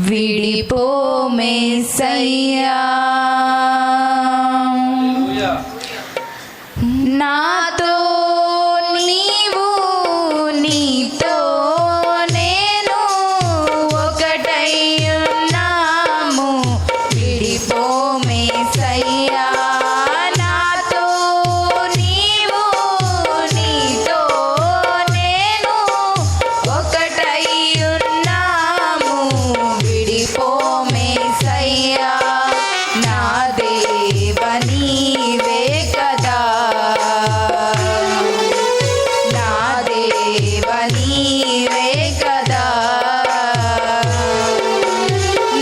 విడిపోమేసయ్యా. నాతో నీవు నీతో నేను ఒకటై ఉన్నాము, విడిపోమేసయ్యా. నాతో నీవు నీతో నేను ఒకటై ఉన్నాము, విడిపోమేసయ్యా. నా దేవ నీవే కదా, నా దేవ నీవే కదా,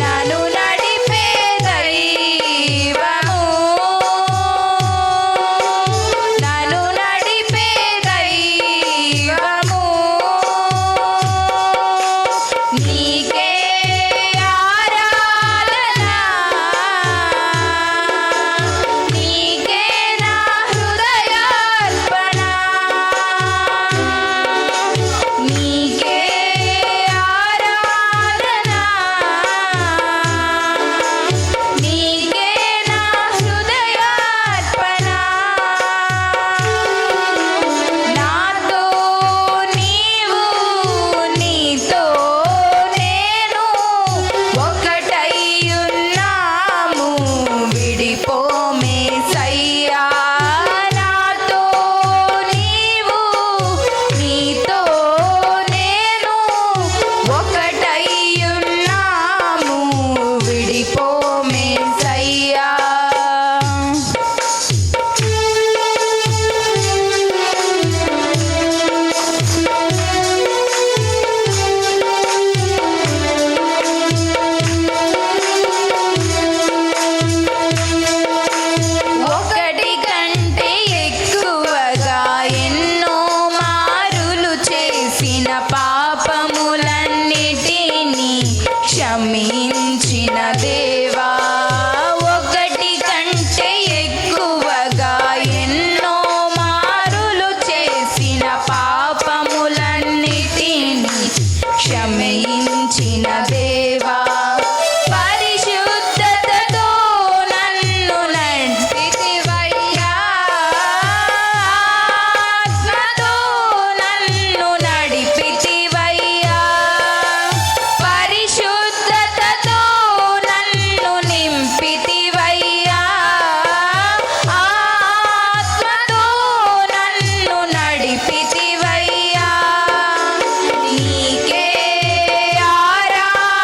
నన్ను నడిపే దైవము, నన్ను నడిపే దైవము. నీకే ఆరాధన, నీకే నా హృదయార్పణ, నీకే ఆరాధన, నీకే నా హృదయార్పణ. నాతో నీవు నీతో నేను ఒకటై ఉన్నాము, విడిపోమేసయ్యా. నాతో నీవు నీతో నేను ఒకటై ఉన్నాము, విడిపోమేసయ్యా. ఒకటి కంటే ఎక్కువగా ఎన్నో మారులు చేసిన పాపములన్నిటినీ క్షమించిన దేవా. ఒకటి కంటే ఎక్కువగా ఎన్నో మారులు చేసిన పాపములన్నిటినీ క్షమించిన దేవా. పరిశుద్ధతతో నన్ను నడిపితివయ్యా, ఆత్మతో నన్ను నడిపితివయ్యా. పరిశుద్ధతతో నన్ను నింపితివయ్యా, ఆత్మతో నన్ను నడిపితివయ్యా. నీకే ఆరాధన,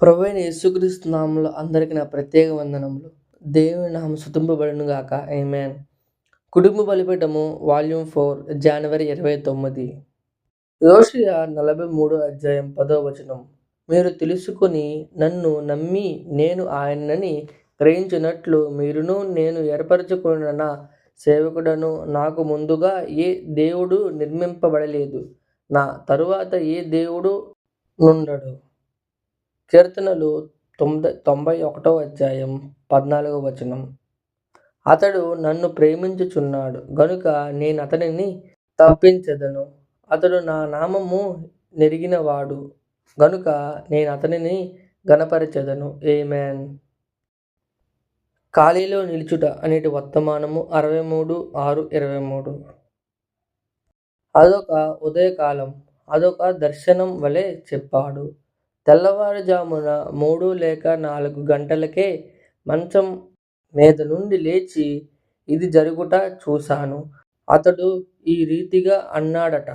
ప్రభువైన యేసుక్రీస్తు నామములో అందరికీ నా ప్రత్యేక వందనములు. దేవుని నామం స్తుతింపబడును గాక. ఆమేన్. కుటుంబ బలిపీఠము వాల్యూమ్ 4 జనవరి 29. యోషియా 43 అధ్యాయం 10వ వచనం. మీరు తెలుసుకొని నన్ను నమ్మి నేను ఆయనని గ్రహించినట్లు మీరును నేను ఏర్పరచుకున్న నా సేవకుడను నాకు ముందుగా ఏ దేవుడు నిర్మింపబడలేదు, నా తరువాత ఏ దేవుడు నుండడు. కీర్తనలు 91వ అధ్యాయం 14వ వచనం. అతడు నన్ను ప్రేమించుచున్నాడు గనుక నేను అతనిని తప్పించెదను. అతడు నా నామము నెరిగినవాడు గనుక నేను అతనిని ఘనపరచెదను. ఆమేన్. ఖాళీలో నిలుచుట అనేటి వర్తమానము 63:6-23. అదొక ఉదయకాలం, అదొక దర్శనం వలె చెప్పాడు. తెల్లవారుజామున 3 లేక 4 గంటలకే మంచం మీద నుండి లేచి ఇది జరుగుట చూశాను. అతడు ఈ రీతిగా అన్నాడట,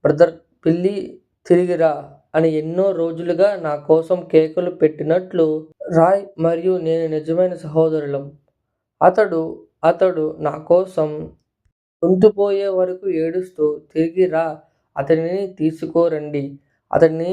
బ్రదర్ పిల్లి తిరిగిరా అని ఎన్నో రోజులుగా నా కోసం కేకలు పెట్టినట్లు రాయ్ మరియు నేను నిజమైన సహోదరులం. అతడు నా కోసం గొంతుపోయే వరకు ఏడుస్తూ తిరిగి రా, అతనిని తీసుకురండి, అతడిని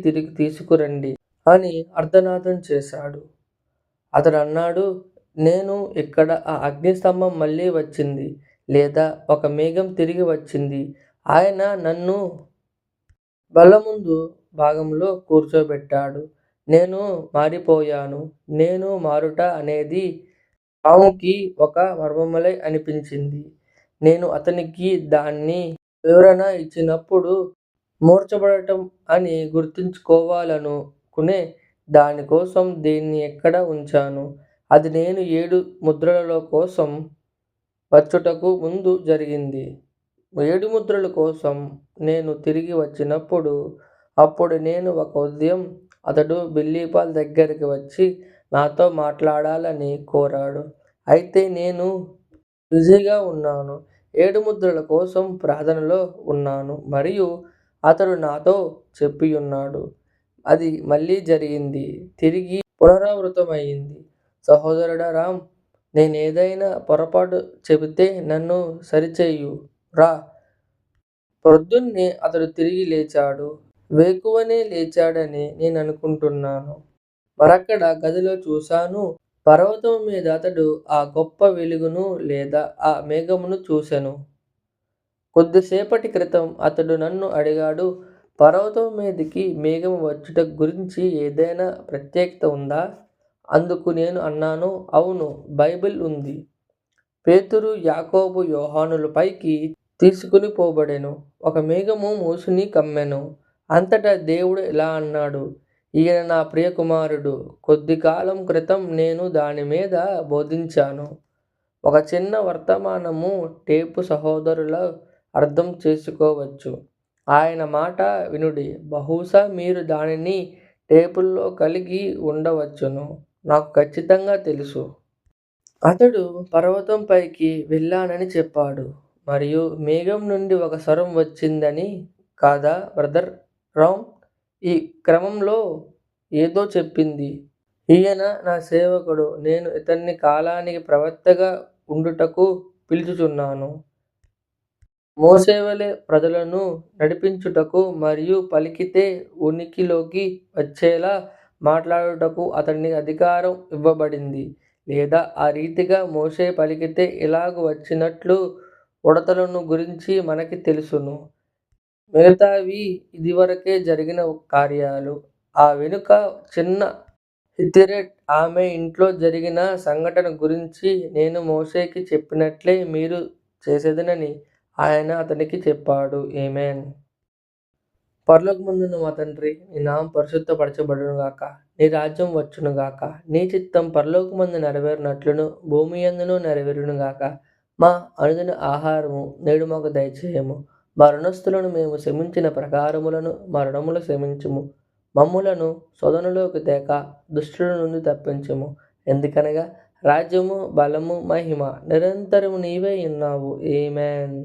తిరిగి తీసుకురండి అని అర్ధనాదం చేశాడు. అతడు అన్నాడు, నేను ఇక్కడ ఆ అగ్నిస్తంభం మళ్ళీ వచ్చింది లేదా ఒక మేఘం తిరిగి వచ్చింది. ఆయన నన్ను బల్లముందు భాగంలో కూర్చోబెట్టాడు. నేను మారిపోయాను. నేను మారుట అనేది పాముకి ఒక మర్మములై అనిపించింది. నేను అతనికి దాన్ని వివరణ ఇచ్చినప్పుడు మూర్ఛపడటం అని గుర్తుంచుకోవాలనుకునే దానికోసం దీన్ని ఎక్కడ ఉంచాను. అది నేను 7 ముద్రల కోసం వచ్చుటకు ముందు జరిగింది. 7 ముద్రల కోసం నేను తిరిగి వచ్చినప్పుడు అప్పుడు నేను ఒక ఉదయం అతడు బిల్లీపాల్ దగ్గరికి వచ్చి నాతో మాట్లాడాలని కోరాడు. అయితే నేను బిజీగా ఉన్నాను. 7 ముద్రల కోసం ప్రార్థనలో ఉన్నాను మరియు అతడు నాతో చెప్పియున్నాడు. అది మళ్ళీ జరిగింది, తిరిగి పునరావృతమయ్యింది. సహోదరుడా రామ్, నేనేదైనా పొరపాటు చెబితే నన్ను సరిచెయ్యు రా. ప్రొద్దున్నే అతడు తిరిగి లేచాడు. వేకువనే లేచాడని నేను అనుకుంటున్నాను. మరక్కడ గదిలో చూశాను. పర్వతం మీద అతడు ఆ గొప్ప వెలుగును లేదా ఆ మేఘమును చూసెను. కొద్దిసేపటి క్రితం అతడు నన్ను అడిగాడు, పర్వతం మీదికి మేఘం వచ్చుట గురించి ఏదైనా ప్రత్యేకత ఉందా? అందుకు నేను అన్నాను, అవును, బైబిల్ ఉంది. పేతురు, యాకోబు, యోహానులు పైకి తీసుకుని పోబడెను. ఒక మేఘము మోసుని కమ్మెను. అంతటా దేవుడు ఇలా అన్నాడు, ఈయన నా ప్రియకుమారుడు, కొద్ది కాలం క్రితం నేను దాని మీద బోధించాను. ఒక చిన్న వర్తమానము టేపు సహోదరుల అర్థం చేసుకోవచ్చు. ఆయన మాట వినుడి. బహుశా మీరు దానిని టేపుల్లో కలిగి ఉండవచ్చును. నాకు ఖచ్చితంగా తెలుసు. అతడు పర్వతం పైకి వెళ్ళానని చెప్పాడు మరియు మేఘం నుండి ఒక స్వరం వచ్చిందని కాదా బ్రదర్ రామ్? ఈ క్రమంలో ఏదో చెప్పింది. ఈయన నా సేవకుడు, నేను ఇతన్ని కాలానికి ప్రవక్తగా ఉండుటకు పిలుచుచున్నాను. మోసేవలే ప్రజలను నడిపించుటకు మరియు పలికితే ఉనికిలోకి వచ్చేలా మాట్లాడుటకు అతనికి అధికారం ఇవ్వబడింది. లేదా ఆ రీతిగా మోషే పలికితే ఇలాగు వచ్చినట్లు ఉడతలను గురించి మనకి తెలుసును. మిగతావి ఇదివరకే జరిగిన కార్యాలు. ఆ వెనుక చిన్న హితెరెట్ ఆమె ఇంట్లో జరిగిన సంఘటన గురించి నేను మోషేకి చెప్పినట్లే మీరు చేసేదనని ఆయన అతనికి చెప్పాడు. ఆమేన్. పరలోకమందున్న మా తండ్రి, నీ నామం పరిశుద్ధపరచబడునుగాక, నీ రాజ్యం వచ్చునుగాక, నీ చిత్తం పరలోకమందు నెరవేరినట్లును భూమి యందును నెరవేరునుగాక. మా అనుదిన ఆహారము నేడు మాకు దయచేయము. మా రుణస్థులను మేము క్షమించిన ప్రకారములను మా రుణములు క్షమించుము. మమ్ములను శోధనలోకి తేక దుష్టుల నుండి తప్పించుము. ఎందుకనగా రాజ్యము, బలము, మహిమ నిరంతరము నీవే ఉన్నావు. ఆమేన్.